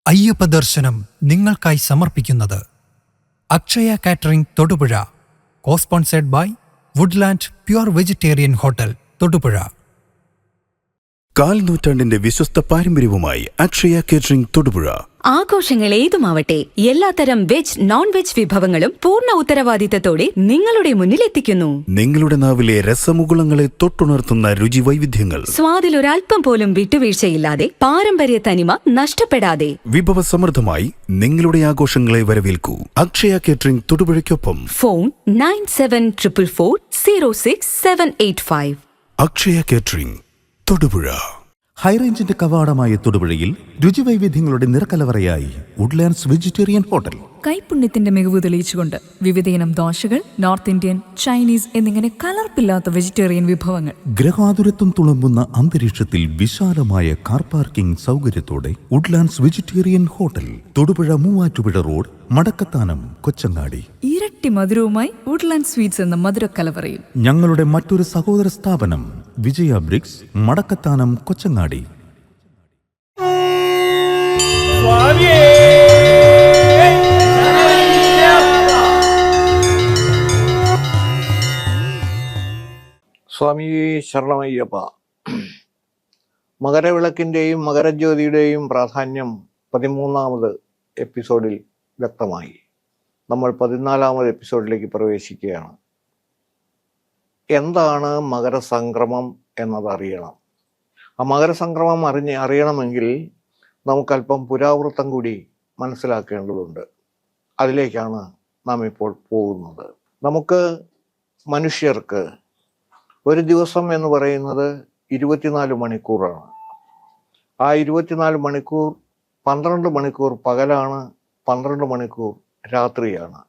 അയ്യപ്പ ദർശനം നിങ്ങൾക്കായി സമർപ്പിക്കുന്നത് Akshaya catering Thodupuzha, cosponsored by woodland pure vegetarian hotel Thodupuzha. കാൽനൂറ്റാണ്ടിന്റെ വിശ്വസ്ത പാരമ്പര്യവുമായി അക്ഷയ കേറ്ററിംഗ് തൊടുപുഴ. ആഘോഷങ്ങൾ ഏതുമാവട്ടെ, എല്ലാത്തരം വെജ് നോൺ വെജ് വിഭവങ്ങളും പൂർണ്ണ ഉത്തരവാദിത്തത്തോടെ നിങ്ങളുടെ മുന്നിലെത്തിക്കുന്നു. നിങ്ങളുടെ നാവിലെ രസമുകുളങ്ങളെ തൊട്ടുണർത്തുന്ന രുചി വൈവിധ്യങ്ങൾ, സ്വാദിൽ ഒരൽപ്പം പോലും വിട്ടുവീഴ്ചയില്ലാതെ, പാരമ്പര്യ തനിമ നഷ്ടപ്പെടാതെ വിഭവസമൃദ്ധമായി നിങ്ങളുടെ ആഘോഷങ്ങളെ വരവേൽക്കൂ. അക്ഷയ കേറ്ററിംഗ് തൊടുപുഴയ്ക്കൊപ്പം ഫോൺ 9744406785. അക്ഷയ കേറ്ററിംഗ് തൊടുപുഴ. ഹൈറേഞ്ചിന്റെ കവാടമായ തൊടുപുഴയിൽ രുചിവൈവിധ്യങ്ങളുടെ നിറക്കലവറയായി വുഡ്ലാൻഡ്സ് വെജിറ്റേറിയൻ ഹോട്ടൽ. കൈപ്പുണ്യത്തിന്റെ മികവ് തെളിയിച്ചുകൊണ്ട് വിവിധയിനം ദോശകൾ, നോർത്ത് ഇന്ത്യൻ, ചൈനീസ് എന്നിങ്ങനെ കലർപ്പില്ലാത്ത വെജിറ്റേറിയൻ വിഭവങ്ങൾ. ഗ്രഹാതുരത്വം തുളുമ്പുന്ന അന്തരീക്ഷത്തിൽ വിശാലമായ കാർ പാർക്കിംഗ് സൗകര്യത്തോടെ woodlands vegetarian hotel, Thodupuzha Muvattupuzha road, Madakkathanam, Kochangadi. ഇരട്ടി മധുരവുമായി വുഡ്ലാൻഡ് സ്വീറ്റ്സ് എന്ന മധുരക്കലവറയിൽ. ഞങ്ങളുടെ മറ്റൊരു സഹോദര സ്ഥാപനം വിജയ ബ്രിക്സ്, മടക്കത്താനം, കൊച്ചങ്ങാടി. സ്വാമി ശരണമയ്യപ്പ. മകരവിളക്കിൻ്റെയും മകരജ്യോതിയുടെയും പ്രാധാന്യം 13ാമത് എപ്പിസോഡിൽ വ്യക്തമായി. നമ്മൾ 14ാമത് എപ്പിസോഡിലേക്ക് പ്രവേശിക്കുകയാണ്. എന്താണ് മകരസംക്രമം എന്നതറിയണം. ആ മകരസംക്രമം അറിയണമെങ്കിൽ നമുക്കല്പം പുരാവൃത്തം കൂടി മനസ്സിലാക്കേണ്ടതുണ്ട്. അതിലേക്കാണ് നാം ഇപ്പോൾ പോകുന്നത്. നമുക്ക് മനുഷ്യർക്ക് ഒരു ദിവസം എന്ന് പറയുന്നത് 24 മണിക്കൂറാണ്. ആ 24 മണിക്കൂർ 12 മണിക്കൂർ പകലാണ്, 12 മണിക്കൂർ രാത്രിയാണ്.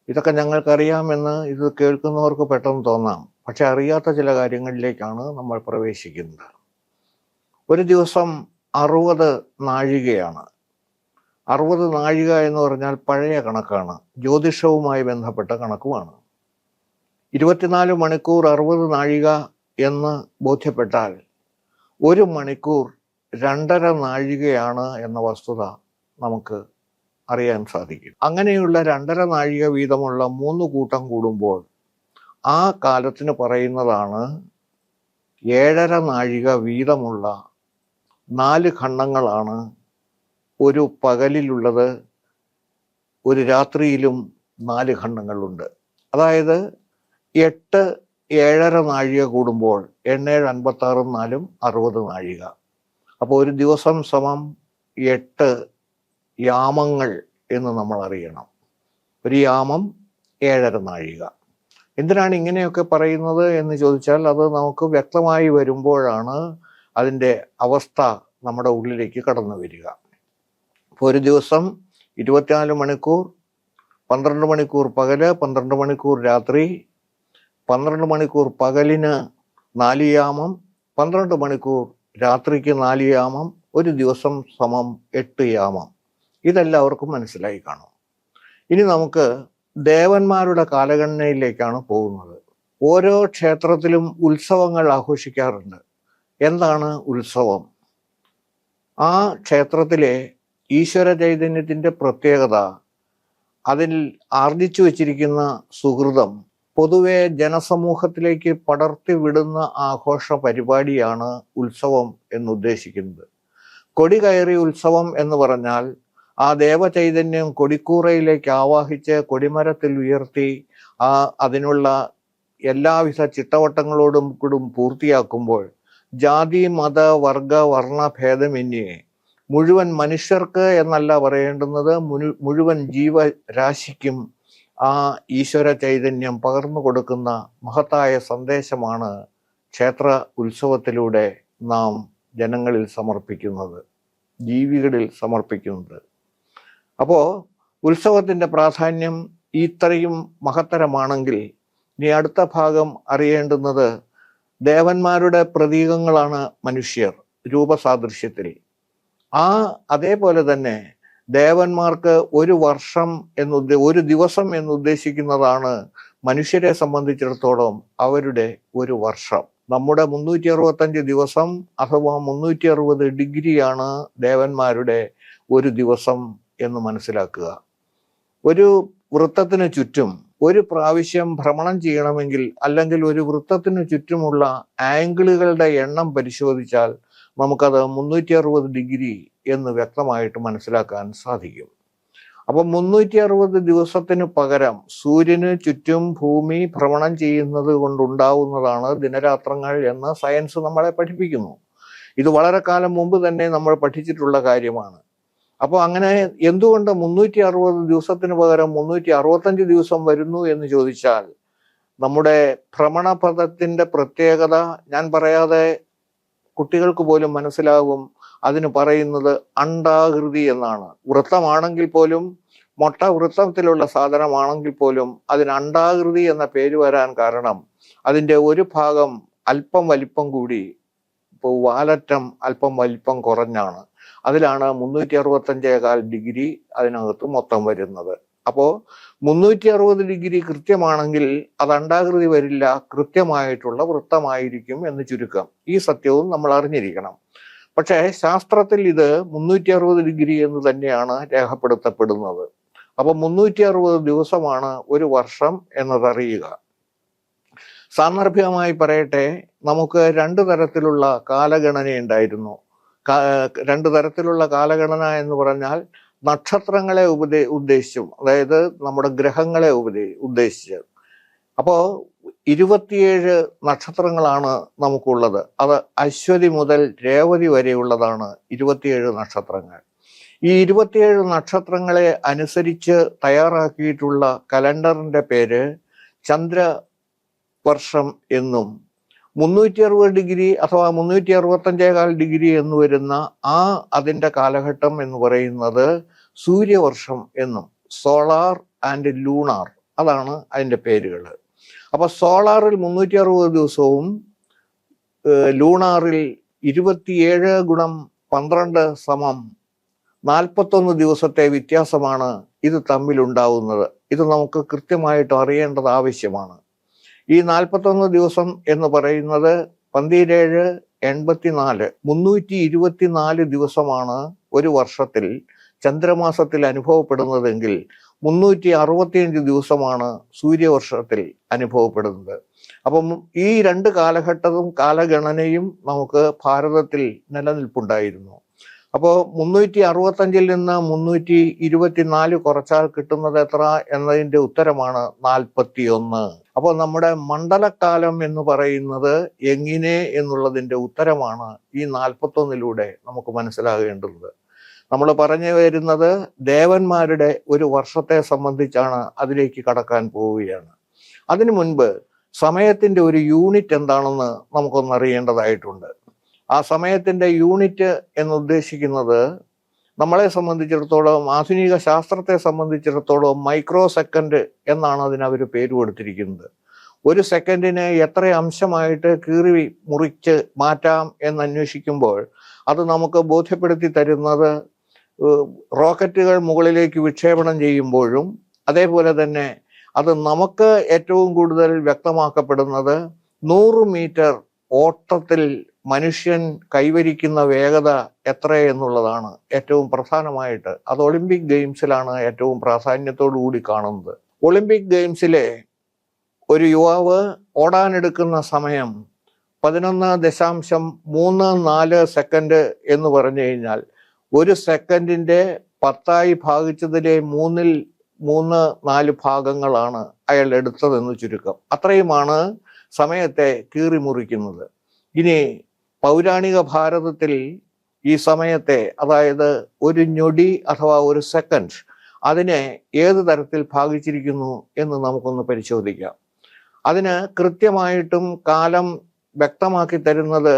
ഇതൊക്കെ ഞങ്ങൾക്കറിയാമെന്ന് ഇത് കേൾക്കുന്നവർക്ക് പെട്ടെന്ന് തോന്നാം. പക്ഷെ അറിയാത്ത ചില കാര്യങ്ങളിലേക്കാണ് നമ്മൾ പ്രവേശിക്കുന്നത്. ഒരു ദിവസം 60 നാഴികയാണ്. 60 നാഴിക എന്ന് പറഞ്ഞാൽ പഴയ കണക്കാണ്, ജ്യോതിഷവുമായി ബന്ധപ്പെട്ട കണക്കുമാണ്. 24 മണിക്കൂർ 60 നാഴിക എന്ന് ബോധ്യപ്പെട്ടാൽ 1 മണിക്കൂർ 2.5 നാഴികയാണ് എന്ന വസ്തുത നമുക്ക് അറിയാൻ സാധിക്കും. അങ്ങനെയുള്ള 2.5 നാഴിക വീതമുള്ള 3 കൂട്ടം കൂടുമ്പോൾ ആ കാലത്തിന് പറയുന്നതാണ് 7.5 നാഴിക വീതമുള്ള 4 ഖണ്ഡങ്ങളാണ് ഒരു പകലിലുള്ളത്. ഒരു രാത്രിയിലും 4 ഖണ്ഡങ്ങളുണ്ട്. അതായത് 8 7.5 നാഴിക കൂടുമ്പോൾ 8 56 4 60 നാഴിക. അപ്പോൾ ഒരു ദിവസം സമം 8 യാമങ്ങൾ എന്ന് നമ്മൾ അറിയണം. ഒരു യാമം 7.5 നാഴിക. എന്തിനാണ് ഇങ്ങനെയൊക്കെ പറയുന്നത് എന്ന് ചോദിച്ചാൽ അത് നമുക്ക് വ്യക്തമായി വരുമ്പോഴാണ് അതിൻ്റെ അവസ്ഥ നമ്മുടെ ഉള്ളിലേക്ക് കടന്നു വരിക. അപ്പോൾ ഒരു ദിവസം 24 മണിക്കൂർ, 12 മണിക്കൂർ പകല്, 12 മണിക്കൂർ രാത്രി, 12 മണിക്കൂർ പകലിന് 4 യാമം, 12 മണിക്കൂർ രാത്രിക്ക് 4 യാമം, ഒരു ദിവസം സമം 8 യാമം. ഇതെല്ലാവർക്കും മനസ്സിലായി കാണും. ഇനി നമുക്ക് ദേവന്മാരുടെ കാലഗണനയിലേക്കാണ് പോകുന്നത്. ഓരോ ക്ഷേത്രത്തിലും ഉത്സവങ്ങൾ ആഘോഷിക്കാറുണ്ട്. എന്താണ് ഉത്സവം? ആ ക്ഷേത്രത്തിലെ ഈശ്വര ചൈതന്യത്തിൻ്റെ പ്രത്യേകത, അതിൽ ആർജിച്ചു വച്ചിരിക്കുന്ന സുഹൃതം പൊതുവെ ജനസമൂഹത്തിലേക്ക് പടർത്തി വിടുന്ന ആഘോഷ പരിപാടിയാണ് ഉത്സവം എന്നുദ്ദേശിക്കുന്നത്. കൊടി കയറി ഉത്സവം എന്ന് പറഞ്ഞാൽ ആ ദേവചൈതന്യം കൊടിക്കൂറയിലേക്ക് ആവാഹിച്ച് കൊടിമരത്തിൽ ഉയർത്തി അതിനുള്ള എല്ലാവിധ ചിട്ടവട്ടങ്ങളോടും കൂടും പൂർത്തിയാക്കുമ്പോൾ ജാതി മത വർഗ വർണ്ണ ഭേദമന്യേ മുഴുവൻ മനുഷ്യർക്ക് എന്നല്ല പറയേണ്ടുന്നത്, മുഴുവൻ ജീവരാശിക്കും ആ ഈശ്വര ചൈതന്യം പകർന്നു കൊടുക്കുന്ന മഹത്തായ സന്ദേശമാണ് ക്ഷേത്ര ഉത്സവത്തിലൂടെ നാം ജനങ്ങളിൽ സമർപ്പിക്കുന്നത്, ജീവികളിൽ സമർപ്പിക്കുന്നത്. അപ്പോൾ ഉത്സവത്തിൻ്റെ പ്രാധാന്യം ഇത്രയും മഹത്തരമാണെങ്കിൽ ഇനി അടുത്ത ഭാഗം അറിയേണ്ടുന്നത് ദേവന്മാരുടെ പ്രതീകങ്ങളാണ് മനുഷ്യർ രൂപസാദൃശ്യത്തിൽ. അതേപോലെ തന്നെ ദേവന്മാർക്ക് ഒരു വർഷം ഒരു ദിവസം എന്നുദ്ദേശിക്കുന്നതാണ് മനുഷ്യരെ സംബന്ധിച്ചിടത്തോളം അവരുടെ ഒരു വർഷം. നമ്മുടെ 365 ദിവസം അഥവാ 360 ഡിഗ്രിയാണ് ദേവന്മാരുടെ ഒരു ദിവസം എന്ന് മനസ്സിലാക്കുക. ഒരു വൃത്തത്തിന് ചുറ്റും ഒരു പ്രാവശ്യം ഭ്രമണം ചെയ്യണമെങ്കിൽ, അല്ലെങ്കിൽ ഒരു വൃത്തത്തിന് ചുറ്റുമുള്ള ആംഗിളുകളുടെ എണ്ണം പരിശോധിച്ചാൽ നമുക്കത് 360 ഡിഗ്രി എന്ന് വ്യക്തമായിട്ട് മനസ്സിലാക്കാൻ സാധിക്കും. അപ്പം 360 ദിവസത്തിന് പകരം സൂര്യന് ചുറ്റും ഭൂമി ഭ്രമണം ചെയ്യുന്നത് കൊണ്ടുണ്ടാവുന്നതാണ് ദിനരാത്രങ്ങൾ എന്ന് സയൻസ് നമ്മളെ പഠിപ്പിക്കുന്നു. ഇത് വളരെ കാലം മുമ്പ് തന്നെ നമ്മൾ പഠിച്ചിട്ടുള്ള കാര്യമാണ്. അപ്പോൾ അങ്ങനെ എന്തുകൊണ്ട് 360 ദിവസത്തിന് പകരം 365 ദിവസം വരുന്നു എന്ന് ചോദിച്ചാൽ, നമ്മുടെ ഭ്രമണപഥത്തിന്റെ പ്രത്യേകത ഞാൻ പറയാതെ കുട്ടികൾക്ക് പോലും മനസ്സിലാകും. അതിന് പറയുന്നത് അണ്ഡാകൃതി എന്നാണ്. വൃത്തമാണെങ്കിൽ പോലും, മൊട്ട വൃത്തത്തിലുള്ള സാധനമാണെങ്കിൽ പോലും അതിന് അണ്ഡാകൃതി എന്ന പേര് വരാൻ കാരണം അതിൻ്റെ ഒരു ഭാഗം അല്പം വലിപ്പം കൂടി, ഇപ്പോൾ വാലറ്റം അല്പം വലിപ്പം കുറഞ്ഞാണ്. അതിലാണ് 365.4 ഡിഗ്രി അതിനകത്ത് മൊത്തം വരുന്നത്. അപ്പോൾ 360 ഡിഗ്രി കൃത്യമാണെങ്കിൽ അത് അണ്ഡാകൃതി വരില്ല, കൃത്യമായിട്ടുള്ള വൃത്തമായിരിക്കും എന്ന് ചുരുക്കം. ഈ സത്യവും നമ്മൾ അറിഞ്ഞിരിക്കണം. പക്ഷേ ശാസ്ത്രത്തിൽ ഇത് 360 ഡിഗ്രി എന്ന് തന്നെയാണ് രേഖപ്പെടുത്തപ്പെടുന്നത്. അപ്പൊ 360 ദിവസമാണ് ഒരു വർഷം എന്നതറിയുക. സാന്ദർഭികമായി പറയട്ടെ, നമുക്ക് 2 തരത്തിലുള്ള കാലഗണന ഉണ്ടായിരുന്നു. 2 തരത്തിലുള്ള കാലഗണന എന്ന് പറഞ്ഞാൽ നക്ഷത്രങ്ങളെ ഉദ്ദേശിച്ചും, അതായത് നമ്മുടെ ഗ്രഹങ്ങളെ ഉദ്ദേശിച്ച്. അപ്പോൾ 27 നക്ഷത്രങ്ങളാണ് നമുക്കുള്ളത്. അത് അശ്വതി മുതൽ രേവതി വരെയുള്ളതാണ് 27 നക്ഷത്രങ്ങൾ. ഈ 27 നക്ഷത്രങ്ങളെ അനുസരിച്ച് തയ്യാറാക്കിയിട്ടുള്ള കലണ്ടറിന്റെ പേര് ചന്ദ്രവർഷം എന്നും 360 ഡിഗ്രി അഥവാ 365.4 ഡിഗ്രി എന്ന് വരുന്ന അതിൻ്റെ കാലഘട്ടം എന്ന് പറയുന്നത് സൂര്യവർഷം എന്നും, സോളാർ ആൻഡ് ലൂണാർ, അതാണ് അതിൻ്റെ പേരുകൾ. അപ്പൊ സോളാറിൽ 360 ദിവസവും ലൂണാറിൽ 27 ഗുണം 12 സമം 41 ദിവസത്തെ വ്യത്യാസമാണ് ഇത് തമ്മിലുണ്ടാവുന്നത്. ഇത് നമുക്ക് കൃത്യമായിട്ട് അറിയേണ്ടത് ആവശ്യമാണ്. ഈ 41 ദിവസം എന്ന് പറയുന്നത് 17 84 324 ദിവസമാണ് ഒരു വർഷത്തിൽ ചന്ദ്രമാസത്തിൽ അനുഭവപ്പെടുന്നതെങ്കിൽ 365 ദിവസമാണ് സൂര്യവർഷത്തിൽ അനുഭവപ്പെടുന്നത്. അപ്പം ഈ 2 കാലഘട്ടവും കാലഗണനയും നമുക്ക് ഭാരതത്തിൽ നിലനിൽപ്പുണ്ടായിരുന്നു. അപ്പോൾ 365 നിന്ന് 324 കുറച്ചാൽ കിട്ടുന്നത് എത്ര എന്നതിൻ്റെ ഉത്തരമാണ് 41. അപ്പോൾ നമ്മുടെ മണ്ഡലക്കാലം എന്ന് പറയുന്നത് എങ്ങനെ എന്നുള്ളതിൻ്റെ ഉത്തരമാണ് ഈ 41 നമുക്ക് മനസ്സിലാകേണ്ടത്. നമ്മൾ പറഞ്ഞു വരുന്നത് ദേവന്മാരുടെ ഒരു വർഷത്തെ സംബന്ധിച്ചാണ്, അതിലേക്ക് കടക്കാൻ പോവുകയാണ്. അതിനു മുൻപ് സമയത്തിൻ്റെ ഒരു യൂണിറ്റ് എന്താണെന്ന് നമുക്കൊന്ന് അറിയേണ്ടതായിട്ടുണ്ട്. ആ സമയത്തിൻ്റെ യൂണിറ്റ് എന്നുദ്ദേശിക്കുന്നത് നമ്മളെ സംബന്ധിച്ചിടത്തോളം, ആധുനിക ശാസ്ത്രത്തെ സംബന്ധിച്ചിടത്തോളം മൈക്രോ സെക്കൻഡ് എന്നാണ് അതിനവർ പേര് കൊടുത്തിരിക്കുന്നത്. ഒരു സെക്കൻഡിനെ എത്ര അംശമായിട്ട് കീറി മുറിച്ച് മാറ്റാം എന്ന് അന്വേഷിക്കുമ്പോൾ അത് നമുക്ക് ബോധ്യപ്പെടുത്തി തരുന്നത് റോക്കറ്റുകൾ മുകളിലേക്ക് വിക്ഷേപണം ചെയ്യുമ്പോഴും, അതേപോലെ തന്നെ അത് നമുക്ക് ഏറ്റവും കൂടുതൽ വ്യക്തമാക്കപ്പെടുന്നത് 100 മീറ്റർ ഓട്ടത്തിൽ മനുഷ്യൻ കൈവരിക്കുന്ന വേഗത എത്ര എന്നുള്ളതാണ് ഏറ്റവും പ്രധാനമായിട്ട്. അത് ഒളിമ്പിക് ഗെയിംസിലാണ് ഏറ്റവും പ്രാധാന്യത്തോടു കൂടി കാണുന്നത്. ഒളിമ്പിക് ഗെയിംസിലെ ഒരു യുവാവ് ഓടാനെടുക്കുന്ന സമയം 11.34 സെക്കൻഡ് എന്ന് പറഞ്ഞു കഴിഞ്ഞാൽ ഒരു സെക്കൻഡിന്റെ 10 ഭാഗിച്ചതിലെ 3/4 ഭാഗങ്ങളാണ് അയാൾ എടുത്തതെന്ന് ചുരുക്കം. അത്രയുമാണ് സമയത്തെ കീറിമുറിക്കുന്നത്. ഇനി പൗരാണിക ഭാരതത്തിൽ ഈ സമയത്തെ, അതായത് ഒരു ഞൊടി അഥവാ ഒരു സെക്കൻഡ്, അതിനെ ഏത് തരത്തിൽ ഭാഗിച്ചിരിക്കുന്നു എന്ന് നമുക്കൊന്ന് പരിശോധിക്കാം. അതിന് കൃത്യമായിട്ടും കാലം വ്യക്തമാക്കി തരുന്നത്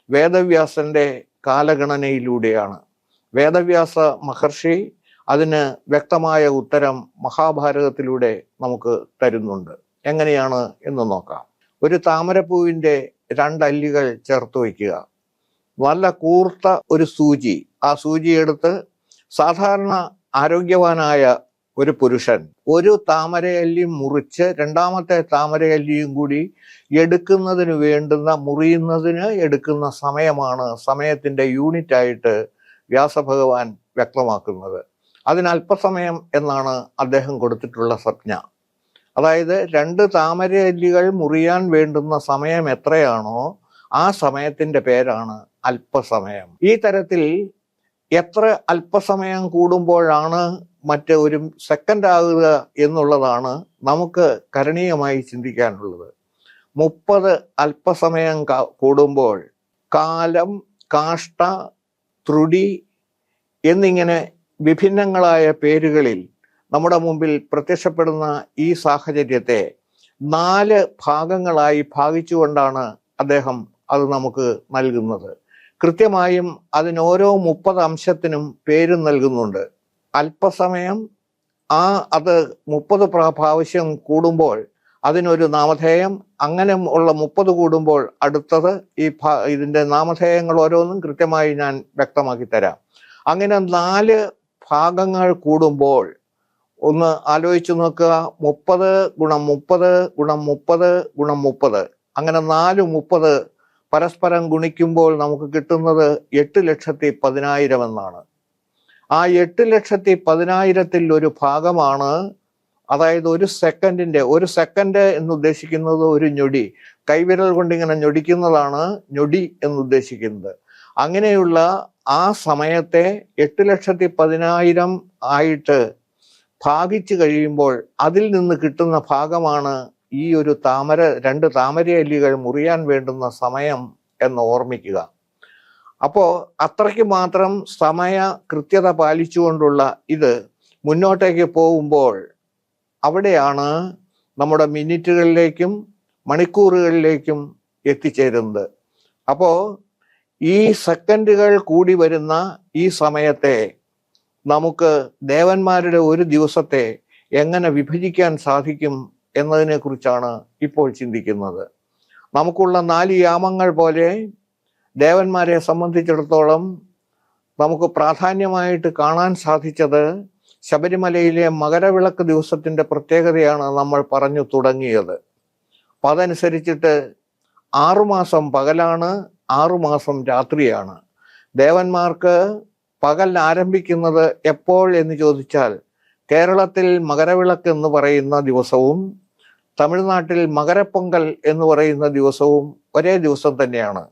വേദവ്യാസന്റെ കാലഗണനയിലൂടെയാണ്. വേദവ്യാസ മഹർഷി അതിന് വ്യക്തമായ ഉത്തരം മഹാഭാരതത്തിലൂടെ നമുക്ക് തരുന്നുണ്ട്. എങ്ങനെയാണ് എന്ന് നോക്കാം. ഒരു താമരപ്പൂവിൻ്റെ 2 അല്ലികൾ ചേർത്ത് വയ്ക്കുക. നല്ല കൂർത്ത ഒരു സൂചി, ആ സൂചി എടുത്ത് സാധാരണ ആരോഗ്യവാനായ ഒരു പുരുഷൻ ഒരു താമരയല്ലി മുറിച്ച് 2ാമത്തെ താമരയല്ലിയും കൂടി എടുക്കുന്നതിന് വേണ്ടുന്ന, മുറിയുന്നതിന് എടുക്കുന്ന സമയമാണ് സമയത്തിൻ്റെ യൂണിറ്റായിട്ട് വ്യാസഭഗവാൻ വ്യക്തമാക്കുന്നത്. അതിന് അല്പസമയം എന്നാണ് അദ്ദേഹം കൊടുത്തിട്ടുള്ള സംജ്ഞ. അതായത് 2 താമരയല്ലികൾ മുറിയാൻ വേണ്ടുന്ന സമയം എത്രയാണോ ആ സമയത്തിന്റെ പേരാണ് അല്പസമയം. ഈ തരത്തിൽ എത്ര അല്പസമയം കൂടുമ്പോഴാണ് ഒരു സെക്കൻഡ് ആകുക എന്നുള്ളതാണ് നമുക്ക് കരണീയമായി ചിന്തിക്കാനുള്ളത്. 30 അല്പസമയം കൂടുമ്പോൾ കാലം, കാഷ്ട, ത്രുടി എന്നിങ്ങനെ വിഭിന്നങ്ങളായ പേരുകളിൽ നമ്മുടെ മുമ്പിൽ പ്രത്യക്ഷപ്പെടുന്ന ഈ സാഹചര്യത്തെ 4 ഭാഗങ്ങളായി ഭാഗിച്ചുകൊണ്ടാണ് അദ്ദേഹം അത് നമുക്ക് നൽകുന്നത്. കൃത്യമായും അതിനോരോ 30 അംശത്തിനും പേരും നൽകുന്നുണ്ട്. അല്പസമയം അത് 30 പ്രാവശ്യം കൂടുമ്പോൾ അതിനൊരു നാമധേയം, അങ്ങനെ ഉള്ള 30 കൂടുമ്പോൾ അടുത്തത്. ഇതിൻ്റെ നാമധേയങ്ങൾ ഓരോന്നും കൃത്യമായി ഞാൻ വ്യക്തമാക്കി തരാം. അങ്ങനെ 4 ഭാഗങ്ങൾ കൂടുമ്പോൾ ഒന്ന് ആലോചിച്ച് നോക്കുക. 30 ഗുണം 30 ഗുണം 30 ഗുണം 30, അങ്ങനെ 4 30 പരസ്പരം ഗുണിക്കുമ്പോൾ നമുക്ക് കിട്ടുന്നത് 8,10,000 എന്നാണ്. ആ 8,10,000 ഒരു ഭാഗമാണ്, അതായത് ഒരു സെക്കൻഡ് എന്ന് ഉദ്ദേശിക്കുന്നത് ഒരു ഞൊടി, കൈവിരൽ കൊണ്ട് ഇങ്ങനെ ഞൊടിക്കുന്നതാണ് ഞൊടി എന്നുദ്ദേശിക്കുന്നത്. അങ്ങനെയുള്ള ആ സമയത്തെ 8,10,000 ആയിട്ട് ഭാഗിച്ചു കഴിയുമ്പോൾ അതിൽ നിന്ന് കിട്ടുന്ന ഭാഗമാണ് ഈ ഒരു 2 താമരയല്ലികൾ മുറിയാൻ വേണ്ടുന്ന സമയം എന്ന് ഓർമ്മിക്കുക. അപ്പോൾ അത്രയ്ക്ക് മാത്രം സമയ കൃത്യത പാലിച്ചുകൊണ്ടുള്ള ഇത് മുന്നോട്ടേക്ക് പോകുമ്പോൾ അവിടെയാണ് നമ്മുടെ മിനിറ്റുകളിലേക്കും മണിക്കൂറുകളിലേക്കും എത്തിച്ചേരുന്നത്. അപ്പോൾ ഈ സെക്കൻഡുകൾ കൂടി വരുന്ന ഈ സമയത്തെ നമുക്ക് ദേവന്മാരുടെ ഒരു ദിവസത്തെ എങ്ങനെ വിഭജിക്കാൻ സാധിക്കും എന്നതിനെ കുറിച്ചാണ് ഇപ്പോൾ ചിന്തിക്കുന്നത്. നമുക്കുള്ള 4 യാമങ്ങൾ പോലെ ദേവന്മാരെ സംബന്ധിച്ചിടത്തോളം നമുക്ക് പ്രാധാന്യമായിട്ട് കാണാൻ സാധിച്ചത് ശബരിമലയിലെ മകരവിളക്ക് ദിവസത്തിൻ്റെ പ്രത്യേകതയാണ് നമ്മൾ പറഞ്ഞു തുടങ്ങിയത്. അപ്പം അതനുസരിച്ചിട്ട് 6 മാസം പകലാണ്, 6 മാസം രാത്രിയാണ്. ദേവന്മാർക്ക് പകൽ ആരംഭിക്കുന്നത് എപ്പോൾ എന്ന് ചോദിച്ചാൽ കേരളത്തിൽ മകരവിളക്ക് എന്ന് പറയുന്ന ദിവസവും തമിഴ്നാട്ടിൽ മകരപ്പൊങ്കൽ എന്ന് പറയുന്ന ദിവസവും ഒരേ ദിവസം തന്നെയാണ്.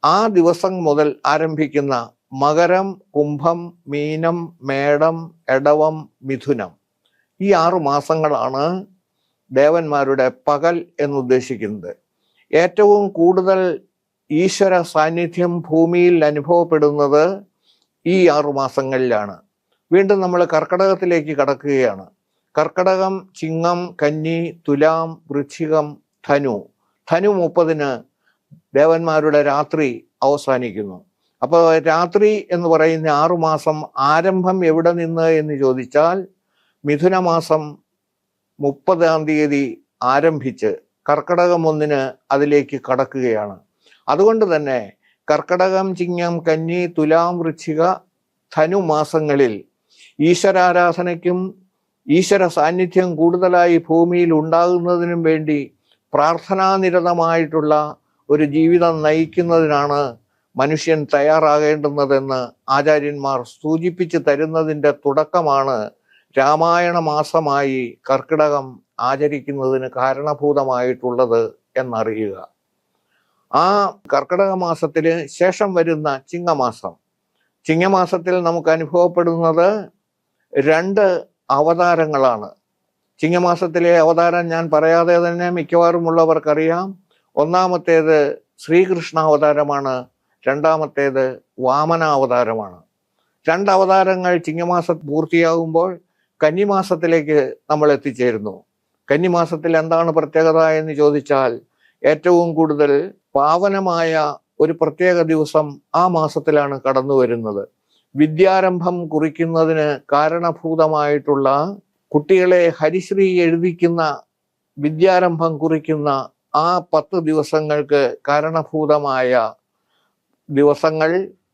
ആ ദിവസം മുതൽ ആരംഭിക്കുന്ന മകരം, കുംഭം, മീനം, മേടം, എടവം, മിഥുനം, ഈ 6 മാസങ്ങളാണ് ദേവന്മാരുടെ പകൽ എന്നുദ്ദേശിക്കുന്നത്. ഏറ്റവും കൂടുതൽ ഈശ്വര സാന്നിധ്യം ഭൂമിയിൽ അനുഭവപ്പെടുന്നത് ഈ 6 മാസങ്ങളിലാണ്. വീണ്ടും നമ്മൾ കർക്കടകത്തിലേക്ക് കടക്കുകയാണ്. കർക്കടകം, ചിങ്ങം, കന്നി, തുലാം, വൃശ്ചികം, ധനു 30-ന് ദേവന്മാരുടെ രാത്രി അവസാനിക്കുന്നു. അപ്പോൾ രാത്രി എന്ന് പറയുന്ന 6 മാസം ആരംഭം എവിടെ നിന്ന് എന്ന് ചോദിച്ചാൽ മിഥുനമാസം 30-ാം തീയതി ആരംഭിച്ച് കർക്കടകം 1-ന് അതിലേക്ക് കടക്കുകയാണ്. അതുകൊണ്ട് തന്നെ കർക്കടകം, ചിങ്ങം, കന്നി, തുലാം, വൃശ്ചിക, ധനു മാസങ്ങളിൽ ഈശ്വരാരാധനയ്ക്കും ഈശ്വര സാന്നിധ്യം കൂടുതലായി ഭൂമിയിൽ ഉണ്ടാകുന്നതിനും വേണ്ടി പ്രാർത്ഥനാനിരതമായിട്ടുള്ള ഒരു ജീവിതം നയിക്കുന്നതിനാണ് മനുഷ്യൻ തയ്യാറാകേണ്ടുന്നതെന്ന് ആചാര്യന്മാർ സൂചിപ്പിച്ച് തരുന്നതിൻ്റെ തുടക്കമാണ് രാമായണ മാസമായി കർക്കിടകം ആചരിക്കുന്നതിന് കാരണഭൂതമായിട്ടുള്ളത് എന്നറിയുക. ആ കർക്കിടക മാസത്തിന് ശേഷം വരുന്ന ചിങ്ങമാസത്തിൽ നമുക്ക് അനുഭവപ്പെടുന്നത് 2 അവതാരങ്ങളാണ്. ചിങ്ങമാസത്തിലെ അവതാരം ഞാൻ പറയാതെ തന്നെ മിക്കവാറുമുള്ളവർക്കറിയാം. ഒന്നാമത്തേത് ശ്രീകൃഷ്ണ അവതാരമാണ്, രണ്ടാമത്തേത് വാമന അവതാരമാണ്. 2 അവതാരങ്ങൾ ചിങ്ങമാസം പൂർത്തിയാകുമ്പോൾ കന്നിമാസത്തിലേക്ക് നമ്മൾ എത്തിച്ചേരുന്നു. കന്നിമാസത്തിൽ എന്താണ് പ്രത്യേകത എന്ന് ചോദിച്ചാൽ ഏറ്റവും കൂടുതൽ പാവനമായ ഒരു പ്രത്യേക ദിവസം ആ മാസത്തിലാണ് കടന്നു വരുന്നത്. വിദ്യാരംഭം കുറിക്കുന്നതിന് കാരണഭൂതമായിട്ടുള്ള കുട്ടികളെ ഹരിശ്രീ എഴുതിക്കുന്ന വിദ്യാരംഭം കുറിക്കുന്ന ആ 10 ദിവസങ്ങൾക്ക് കാരണഭൂതമായ ദിവസങ്ങൾ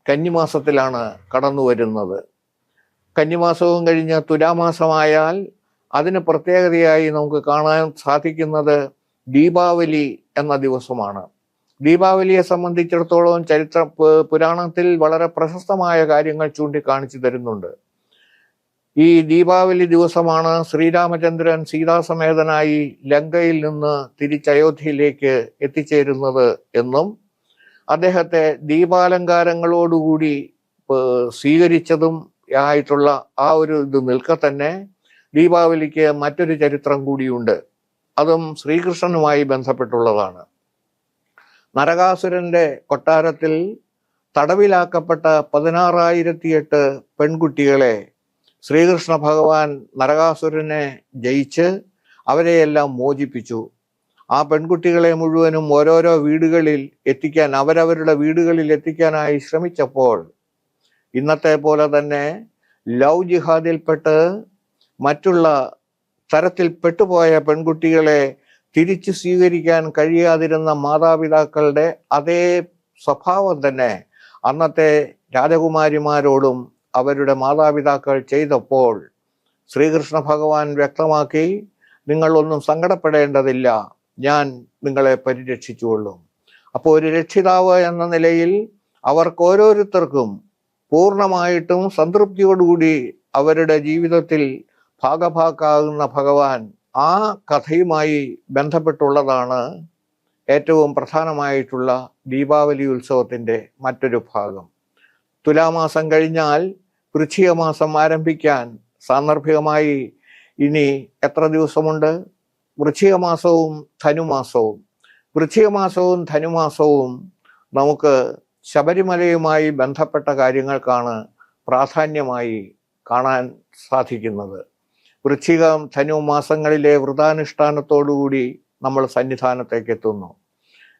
കന്നിമാസത്തിലാണ് കടന്നു വരുന്നത്. കന്നിമാസവും കഴിഞ്ഞ് തുലാമാസമായാൽ അതിന് പ്രത്യേകതയായി നമുക്ക് കാണാൻ സാധിക്കുന്നത് ദീപാവലി എന്ന ദിവസമാണ്. ദീപാവലിയെ സംബന്ധിച്ചിടത്തോളം പുരാണത്തിൽ വളരെ പ്രശസ്തമായ കാര്യങ്ങൾ ചൂണ്ടിക്കാണിച്ചു തരുന്നുണ്ട്. ഈ ദീപാവലി ദിവസമാണ് ശ്രീരാമചന്ദ്രൻ സീതാസമേതനായി ലങ്കയിൽ നിന്ന് തിരിച്ചയോധ്യയിലേക്ക് എത്തിച്ചേരുന്നത് എന്നും അദ്ദേഹത്തെ ദീപാലങ്കാരങ്ങളോടുകൂടി സ്വീകരിച്ചതും ആയിട്ടുള്ള ആ ഒരു ഇത് നിൽക്കെ തന്നെ ദീപാവലിക്ക് മറ്റൊരു ചരിത്രം കൂടിയുണ്ട്. അതും ശ്രീകൃഷ്ണനുമായി ബന്ധപ്പെട്ടുള്ളതാണ്. നരകാസുരന്റെ കൊട്ടാരത്തിൽ തടവിലാക്കപ്പെട്ട 16,008 പെൺകുട്ടികളെ ശ്രീകൃഷ്ണ ഭഗവാൻ നരകാസുരനെ ജയിച്ച് അവരെയെല്ലാം മോചിപ്പിച്ചു. ആ പെൺകുട്ടികളെ മുഴുവനും ഓരോരോ വീടുകളിൽ എത്തിക്കാൻ, അവരവരുടെ വീടുകളിൽ എത്തിക്കാനായി ശ്രമിച്ചപ്പോൾ ഇന്നത്തെ പോലെ തന്നെ ലവ് ജിഹാദിൽപ്പെട്ട് മറ്റുള്ള തരത്തിൽ പെട്ടുപോയ പെൺകുട്ടികളെ തിരിച്ചു സ്വീകരിക്കാൻ കഴിയാതിരുന്ന മാതാപിതാക്കളുടെ അതേ സ്വഭാവം തന്നെ അന്നത്തെ രാജകുമാരിമാരോടും അവരുടെ മാതാപിതാക്കൾ ചെയ്തപ്പോൾ ശ്രീകൃഷ്ണ ഭഗവാൻ വ്യക്തമാക്കി, നിങ്ങളൊന്നും സങ്കടപ്പെടേണ്ടതില്ല, ഞാൻ നിങ്ങളെ പരിരക്ഷിച്ചുകൊള്ളും. അപ്പോൾ ഒരു രക്ഷിതാവ് എന്ന നിലയിൽ അവർക്ക് ഓരോരുത്തർക്കും പൂർണ്ണമായിട്ടും സംതൃപ്തിയോടുകൂടി അവരുടെ ജീവിതത്തിൽ ഭാഗഭാക്കാകുന്ന ഭഗവാൻ ആ കഥയുമായി ബന്ധപ്പെട്ടുള്ളതാണ് ഏറ്റവും പ്രധാനമായിട്ടുള്ള ദീപാവലി ഉത്സവത്തിൻ്റെ മറ്റൊരു ഭാഗം. തുലാമാസം കഴിഞ്ഞാൽ വൃശ്ചിക മാസം ആരംഭിക്കാൻ സാന്ദർഭികമായി ഇനി എത്ര ദിവസമുണ്ട്? വൃശ്ചിക മാസവും ധനുമാസവും. വൃശ്ചിക മാസവും ധനുമാസവും നമുക്ക് ശബരിമലയുമായി ബന്ധപ്പെട്ട കാര്യങ്ങൾക്കാണ് പ്രാധാന്യമായി കാണാൻ സാധിക്കുന്നത്. വൃശ്ചികം ധനു മാസങ്ങളിലെ വ്രതാനുഷ്ഠാനത്തോടുകൂടി നമ്മൾ സന്നിധാനത്തേക്ക് എത്തുന്നു.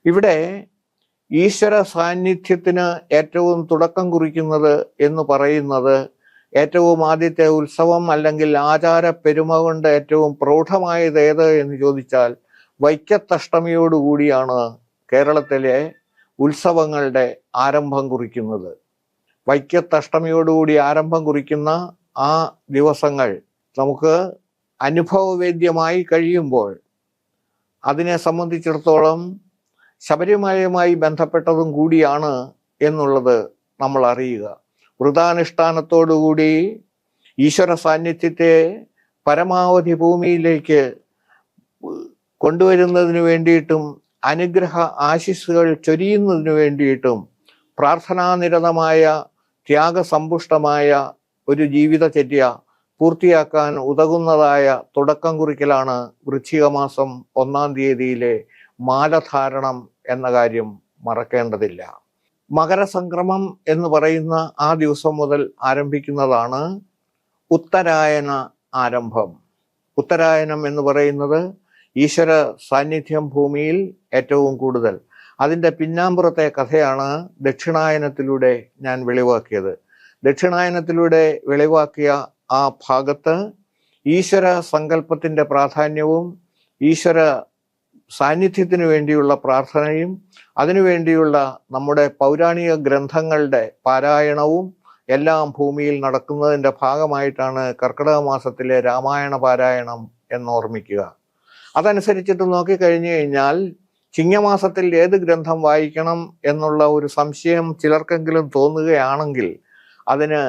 ഇവിടെ ഈശ്വര സാന്നിധ്യത്തിന് ഏറ്റവും തുടക്കം കുറിക്കുന്നത് എന്ന് പറയുന്നത് ഏറ്റവും ആദ്യത്തെ ഉത്സവം അല്ലെങ്കിൽ ആചാര പെരുമ കൊണ്ട് ഏറ്റവും പ്രൗഢമായത് ഏത് എന്ന് ചോദിച്ചാൽ വൈക്കത്തഷ്ടമിയോടുകൂടിയാണ് കേരളത്തിലെ ഉത്സവങ്ങളുടെ ആരംഭം കുറിക്കുന്നത്. വൈക്കത്തഷ്ടമിയോടുകൂടി ആരംഭം കുറിക്കുന്ന ആ ദിവസങ്ങൾ നമുക്ക് അനുഭവവേദ്യമായി കഴിയുമ്പോൾ അതിനെ സംബന്ധിച്ചിടത്തോളം ശബരിമലയുമായി ബന്ധപ്പെട്ടതും കൂടിയാണ് എന്നുള്ളത് നമ്മൾ അറിയുക. വ്രതാനുഷ്ഠാനത്തോടുകൂടി ഈശ്വര സാന്നിധ്യത്തെ പരമാവധി ഭൂമിയിലേക്ക് കൊണ്ടുവരുന്നതിന് വേണ്ടിയിട്ടും അനുഗ്രഹ ആശിസ്സുകൾ ചൊരിയുന്നതിന് വേണ്ടിയിട്ടും പ്രാർത്ഥനാനിരതമായ ത്യാഗസമ്പുഷ്ടമായ ഒരു ജീവിതചര്യ പൂർത്തിയാക്കാൻ ഉതകുന്നതായ തുടക്കം കുറിക്കലാണ് വൃശ്ചിക മാസം 1-ാം തീയതിയിലെ മാലധാരണം എന്ന കാര്യം മറക്കേണ്ടതില്ല. മകരസംക്രമം എന്ന് പറയുന്ന ആ ദിവസം മുതൽ ആരംഭിക്കുന്നതാണ് ഉത്തരായന ആരംഭം. ഉത്തരായനം എന്ന് പറയുന്നത് ഈശ്വര സാന്നിധ്യം ഭൂമിയിൽ ഏറ്റവും കൂടുതൽ. അതിൻ്റെ പിന്നാമ്പുറത്തെ കഥയാണ് ദക്ഷിണായനത്തിലൂടെ ഞാൻ വെളിവാക്കിയത്. ദക്ഷിണായനത്തിലൂടെ വെളിവാക്കിയ ആ ഭാഗത്ത് ഈശ്വര സങ്കല്പത്തിൻ്റെ പ്രാധാന്യവും ഈശ്വര സാന്നിധ്യത്തിന് വേണ്ടിയുള്ള പ്രാർത്ഥനയും അതിനുവേണ്ടിയുള്ള നമ്മുടെ പൗരാണിക ഗ്രന്ഥങ്ങളുടെ പാരായണവും എല്ലാം ഭൂമിയിൽ നടക്കുന്നതിൻ്റെ ഭാഗമായിട്ടാണ് കർക്കിടക മാസത്തിലെ രാമായണ പാരായണം എന്നോർമ്മിക്കുക. അതനുസരിച്ചിട്ട് നോക്കിക്കഴിഞ്ഞു കഴിഞ്ഞാൽ ചിങ്ങമാസത്തിൽ ഏത് ഗ്രന്ഥം വായിക്കണം എന്നുള്ള ഒരു സംശയം ചിലർക്കെങ്കിലും തോന്നുകയാണെങ്കിൽ അതിന്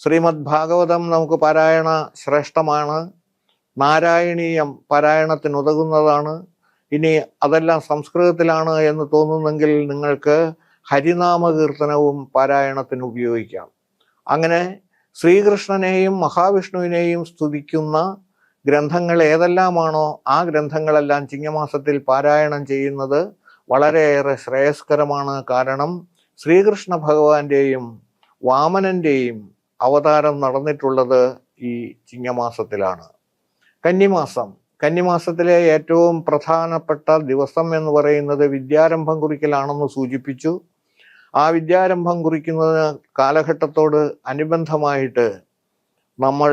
ശ്രീമദ് ഭാഗവതം നമുക്ക് പാരായണ ശ്രേഷ്ഠമാണ്. നാരായണീയം പാരായണത്തിന് ഉതകുന്നതാണ്. ഇനി അതെല്ലാം സംസ്കൃതത്തിലാണ് എന്ന് തോന്നുന്നെങ്കിൽ നിങ്ങൾക്ക് ഹരിനാമകീർത്തനവും പാരായണത്തിന് ഉപയോഗിക്കാം. അങ്ങനെ ശ്രീകൃഷ്ണനെയും മഹാവിഷ്ണുവിനെയും സ്തുതിക്കുന്ന ഗ്രന്ഥങ്ങൾ ഏതെല്ലാമാണോ ആ ഗ്രന്ഥങ്ങളെല്ലാം ചിങ്ങമാസത്തിൽ പാരായണം ചെയ്യുന്നത് വളരെയേറെ ശ്രേയസ്കരമാണ്. കാരണം ശ്രീകൃഷ്ണ ഭഗവാന്റെയും വാമനന്റെയും അവതാരം നടന്നിട്ടുള്ളത് ഈ ചിങ്ങമാസത്തിലാണ്. കന്നിമാസത്തിലെ ഏറ്റവും പ്രധാനപ്പെട്ട ദിവസം എന്ന് പറയുന്നത് വിദ്യാരംഭം കുറിക്കലാണെന്ന് സൂചിപ്പിച്ചു. ആ വിദ്യാരംഭം കുറിക്കുന്ന കാലഘട്ടത്തോട് അനുബന്ധമായിട്ട് നമ്മൾ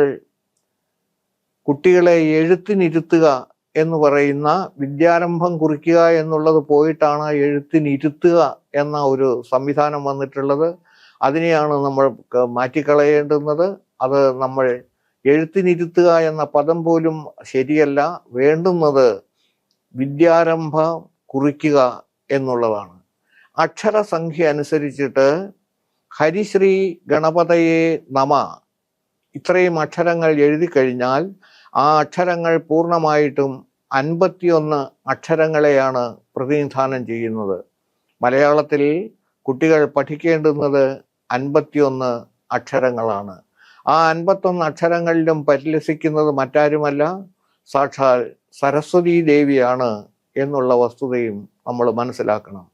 കുട്ടികളെ എഴുത്തിനിരുത്തുക എന്ന് പറയുന്ന വിദ്യാരംഭം കുറിക്കുക എന്നുള്ളത് പോയിട്ടാണ് എഴുത്തിനിരുത്തുക എന്ന ഒരു സംവിധാനം വന്നിട്ടുള്ളത്. അതിനെയാണ് നമ്മൾ മാറ്റിക്കളയേണ്ടുന്നത്. അത് നമ്മൾ എഴുത്തിനിരുത്തുക എന്ന പദം പോലും ശരിയല്ല. വേണ്ടുന്നത് വിദ്യാരംഭം കുറിക്കുക എന്നുള്ളതാണ്. അക്ഷരസംഖ്യ അനുസരിച്ചിട്ട് ഹരിശ്രീ ഗണപതയെ നമ ഇത്രയും അക്ഷരങ്ങൾ എഴുതി കഴിഞ്ഞാൽ ആ അക്ഷരങ്ങൾ പൂർണ്ണമായിട്ടും 51 അക്ഷരങ്ങളെയാണ് പ്രതിനിധാനം ചെയ്യുന്നത്. മലയാളത്തിൽ കുട്ടികൾ പഠിക്കേണ്ടുന്നത് 51 അക്ഷരങ്ങളാണ്. ആ 51 അക്ഷരങ്ങളിലും പരിലസിക്കുന്നത് മറ്റാരുമല്ല, സാക്ഷാൽ സരസ്വതീ ദേവിയാണ് എന്നുള്ള വസ്തുതയും നമ്മൾ മനസ്സിലാക്കണം.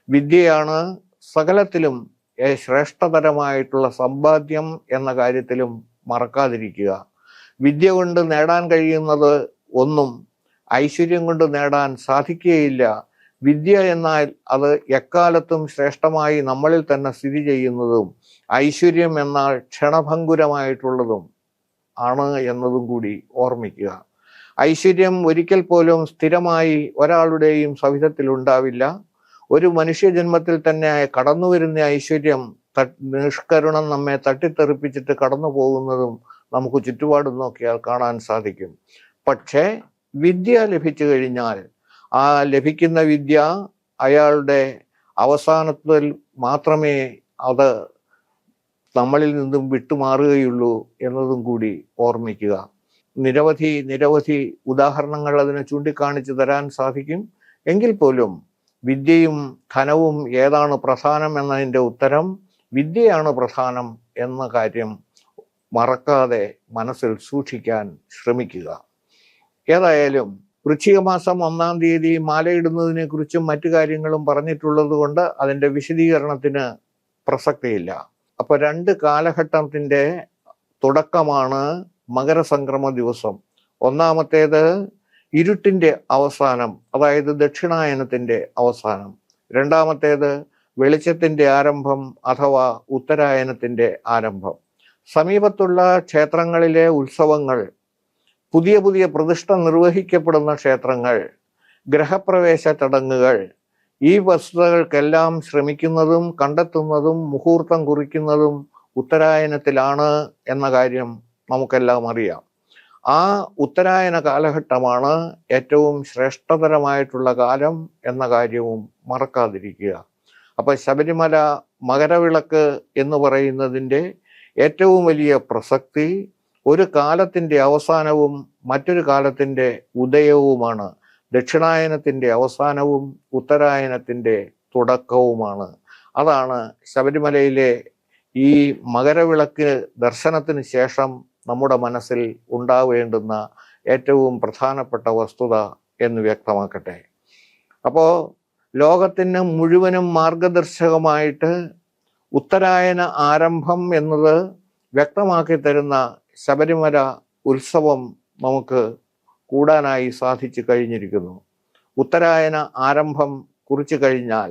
വിദ്യയാണ് സകലത്തിലും ശ്രേഷ്ഠതരമായിട്ടുള്ള സമ്പാദ്യം എന്ന കാര്യത്തിലും മറക്കാതിരിക്കുക. വിദ്യ കൊണ്ട് നേടാൻ കഴിയുന്നത് ഒന്നും ഐശ്വര്യം കൊണ്ട് നേടാൻ സാധിക്കുകയില്ല. വിദ്യ എന്നാൽ അത് എക്കാലത്തും ശ്രേഷ്ഠമായി നമ്മളിൽ തന്നെ സ്ഥിതി ചെയ്യുന്നതും ഐശ്വര്യം എന്നാൽ ക്ഷണഭങ്കുരമായിട്ടുള്ളതും ആണ് എന്നതും കൂടി ഓർമ്മിക്കുക. ഐശ്വര്യം ഒരിക്കൽ പോലും സ്ഥിരമായി ഒരാളുടെയും സവിധത്തിൽ ഉണ്ടാവില്ല. ഒരു മനുഷ്യജന്മത്തിൽ തന്നെ കടന്നു വരുന്ന ഐശ്വര്യം നിഷ്കരുണം നമ്മെ തട്ടിത്തെറിപ്പിച്ചിട്ട് കടന്നു പോകുന്നതും നമുക്ക് ചുറ്റുപാടും നോക്കിയാൽ കാണാൻ സാധിക്കും. പക്ഷേ വിദ്യ ലഭിച്ചു കഴിഞ്ഞാൽ ആ ലഭിക്കുന്ന വിദ്യ അയാളുടെ അവസാനത്തിൽ മാത്രമേ അത് നമ്മളിൽ നിന്നും വിട്ടുമാറുകയുള്ളൂ എന്നതും കൂടി ഓർമ്മിക്കുക. നിരവധി ഉദാഹരണങ്ങൾ അതിനെ ചൂണ്ടിക്കാണിച്ചു തരാൻ സാധിക്കും. എങ്കിൽ പോലും വിദ്യയും ധനവും ഏതാണ് പ്രധാനം എന്നതിൻ്റെ ഉത്തരം വിദ്യയാണ് പ്രധാനം എന്ന കാര്യം മറക്കാതെ മനസ്സിൽ സൂക്ഷിക്കാൻ ശ്രമിക്കുക. ഏതായാലും വൃശ്ചിക മാസം 1-ാം തീയതി മാലയിടുന്നതിനെ കുറിച്ചും മറ്റു കാര്യങ്ങളും പറഞ്ഞിട്ടുള്ളത് കൊണ്ട് അതിൻ്റെ വിശദീകരണത്തിന് പ്രസക്തിയില്ല. അപ്പൊ 2 കാലഘട്ടത്തിന്റെ തുടക്കമാണ് മകരസംക്രമ ദിവസം. ഒന്നാമത്തേത് ഇരുട്ടിന്റെ അവസാനം, അതായത് ദക്ഷിണായനത്തിന്റെ അവസാനം. രണ്ടാമത്തേത് വെളിച്ചത്തിന്റെ ആരംഭം അഥവാ ഉത്തരായനത്തിന്റെ ആരംഭം. സമീപത്തുള്ള ക്ഷേത്രങ്ങളിലെ ഉത്സവങ്ങൾ, പുതിയ പ്രതിഷ്ഠ നിർവഹിക്കപ്പെടുന്ന ക്ഷേത്രങ്ങൾ, ഗ്രഹപ്രവേശ ചടങ്ങുകൾ, ഈ വസ്തുതകൾക്കെല്ലാം ശ്രമിക്കുന്നതും കണ്ടെത്തുന്നതും മുഹൂർത്തം കുറിക്കുന്നതും ഉത്തരായനത്തിലാണ് എന്ന കാര്യം നമുക്കെല്ലാം അറിയാം. ആ ഉത്തരായന കാലഘട്ടമാണ് ഏറ്റവും ശ്രേഷ്ഠതരമായിട്ടുള്ള കാലം എന്ന കാര്യവും മറക്കാതിരിക്കുക. അപ്പൊ ശബരിമല മകരവിളക്ക് എന്ന് പറയുന്നതിൻ്റെ ഏറ്റവും വലിയ പ്രസക്തി ഒരു കാലത്തിൻ്റെ അവസാനവും മറ്റൊരു കാലത്തിൻ്റെ ഉദയവുമാണ്. ദക്ഷിണായനത്തിൻ്റെ അവസാനവും ഉത്തരായനത്തിൻ്റെ തുടക്കവുമാണ്. അതാണ് ശബരിമലയിലെ ഈ മകരവിളക്ക് ദർശനത്തിന് ശേഷം നമ്മുടെ മനസ്സിൽ ഉണ്ടാവേണ്ടുന്ന ഏറ്റവും പ്രധാനപ്പെട്ട വസ്തുത എന്ന് വ്യക്തമാക്കട്ടെ. അപ്പോൾ ലോകത്തിന് മുഴുവനും മാർഗദർശകമായിട്ട് ഉത്തരായന ആരംഭം എന്നത് വ്യക്തമാക്കി തരുന്ന ശബരിമല ഉത്സവം നമുക്ക് കൂടാനായി സാധിച്ചു കഴിഞ്ഞിരിക്കുന്നു. ഉത്തരായന ആരംഭം കുറിച്ചു കഴിഞ്ഞാൽ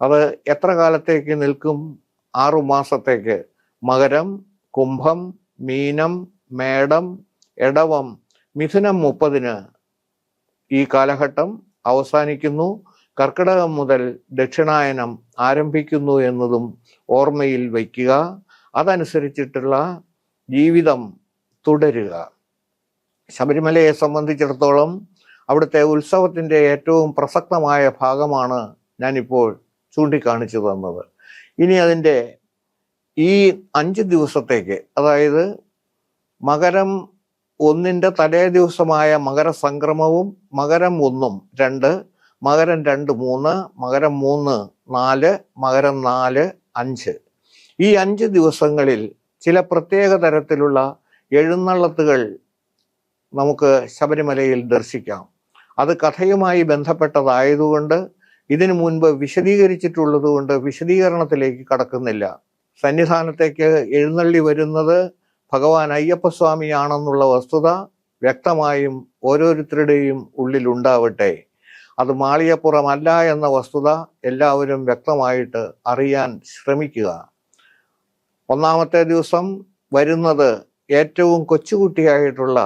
അത് എത്ര കാലത്തേക്ക് നിൽക്കും? 6 മാസത്തേക്ക്. മകരം, കുംഭം, മീനം, മേടം, എടവം, മിഥുനം 30-ന് ഈ കാലഘട്ടം അവസാനിക്കുന്നു. കർക്കിടകം മുതൽ ദക്ഷിണായനം ആരംഭിക്കുന്നു എന്നതും ഓർമ്മയിൽ വയ്ക്കുക. അതനുസരിച്ചിട്ടുള്ള ജീവിതം തുടരുക. ശബരിമലയെ സംബന്ധിച്ചിടത്തോളം അവിടുത്തെ ഉത്സവത്തിൻ്റെ ഏറ്റവും പ്രസക്തമായ ഭാഗമാണ് ഞാനിപ്പോൾ ചൂണ്ടിക്കാണിച്ചു തന്നത്. ഇനി അതിൻ്റെ ഈ 5 ദിവസത്തേക്ക്, അതായത് മകരം 1-ന്റെ തലേ ദിവസമായ മകരസംക്രമവും, മകരം 1-ഉം 2, മകരം 2 3, മകരം 3 4, മകരം 4 5, ഈ 5 ദിവസങ്ങളിൽ ചില പ്രത്യേക തരത്തിലുള്ള എഴുന്നള്ളത്തുകൾ നമുക്ക് ശബരിമലയിൽ ദർശിക്കാം. അത് കഥയുമായി ബന്ധപ്പെട്ടതായതുകൊണ്ട് ഇതിനു മുൻപ് വിശദീകരിച്ചിട്ടുള്ളത് കൊണ്ട് വിശദീകരണത്തിലേക്ക് കടക്കുന്നില്ല. സന്നിധാനത്തേക്ക് എഴുന്നള്ളി വരുന്നത് ഭഗവാൻ അയ്യപ്പസ്വാമിയാണെന്നുള്ള വസ്തുത വ്യക്തമായും ഓരോരുത്തരുടെയും ഉള്ളിലുണ്ടാവട്ടെ. അത് മാളികപ്പുറമല്ല എന്ന വസ്തുത എല്ലാവരും വ്യക്തമായിട്ട് അറിയാൻ ശ്രമിക്കുക. 1-ാമത്തെ ദിവസം വരുന്നത് ഏറ്റവും കൊച്ചുകുട്ടിയായിട്ടുള്ള